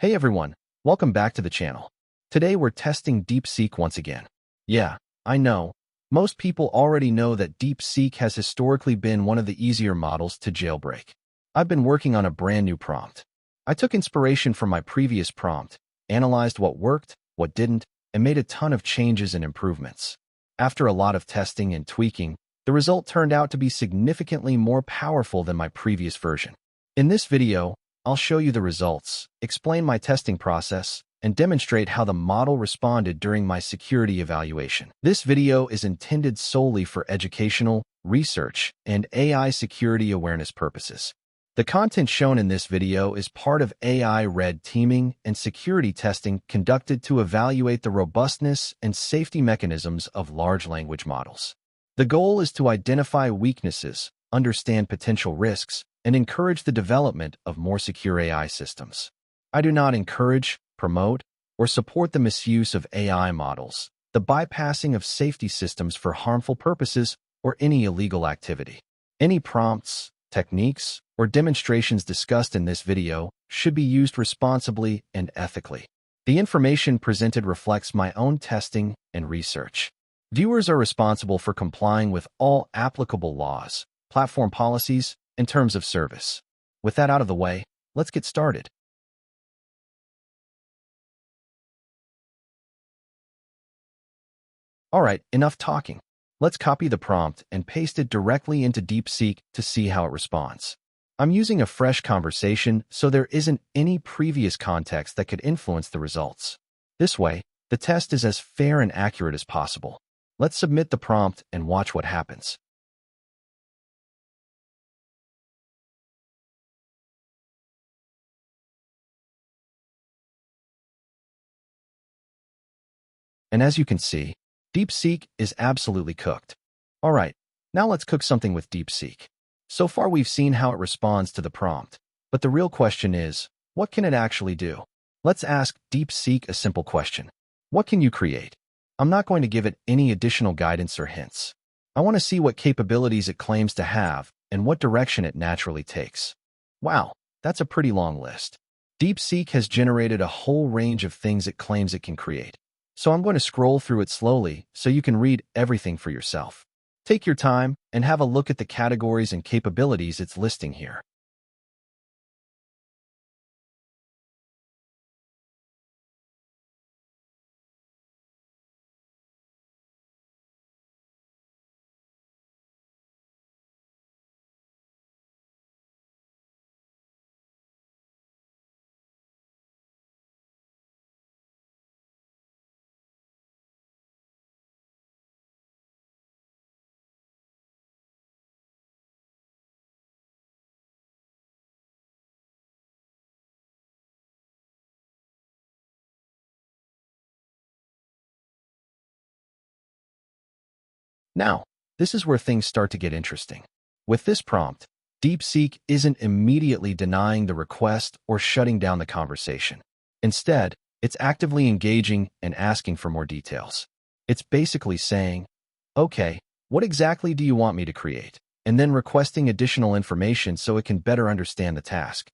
Hey everyone, welcome back to the channel. Today we're testing DeepSeek once again. Yeah, I know. Most people already know that DeepSeek has historically been one of the easier models to jailbreak. I've been working on a brand new prompt. I took inspiration from my previous prompt, analyzed what worked, what didn't, and made a ton of changes and improvements. After a lot of testing and tweaking, the result turned out to be significantly more powerful than my previous version. In this video, I'll show you the results, explain my testing process, and demonstrate how the model responded during my security evaluation. This video is intended solely for educational, research, and AI security awareness purposes. The content shown in this video is part of AI red teaming and security testing conducted to evaluate the robustness and safety mechanisms of large language models. The goal is to identify weaknesses, understand potential risks, and encourage the development of more secure AI systems. I do not encourage, promote, or support the misuse of AI models, the bypassing of safety systems for harmful purposes, or any illegal activity. Any prompts, techniques, or demonstrations discussed in this video should be used responsibly and ethically. The information presented reflects my own testing and research. Viewers are responsible for complying with all applicable laws, platform policies, and terms of service. With that out of the way, let's get started. Alright, enough talking. Let's copy the prompt and paste it directly into DeepSeek to see how it responds. I'm using a fresh conversation, so there isn't any previous context that could influence the results. This way, the test is as fair and accurate as possible. Let's submit the prompt and watch what happens. And as you can see, DeepSeek is absolutely cooked. Alright, now let's cook something with DeepSeek. So far we've seen how it responds to the prompt, but the real question is, what can it actually do? Let's ask DeepSeek a simple question. What can you create? I'm not going to give it any additional guidance or hints. I want to see what capabilities it claims to have and what direction it naturally takes. Wow, that's a pretty long list. DeepSeek has generated a whole range of things it claims it can create. So I'm going to scroll through it slowly so you can read everything for yourself. Take your time and have a look at the categories and capabilities it's listing here. Now, this is where things start to get interesting. With this prompt, DeepSeek isn't immediately denying the request or shutting down the conversation. Instead, it's actively engaging and asking for more details. It's basically saying, okay, what exactly do you want me to create? And then requesting additional information so it can better understand the task.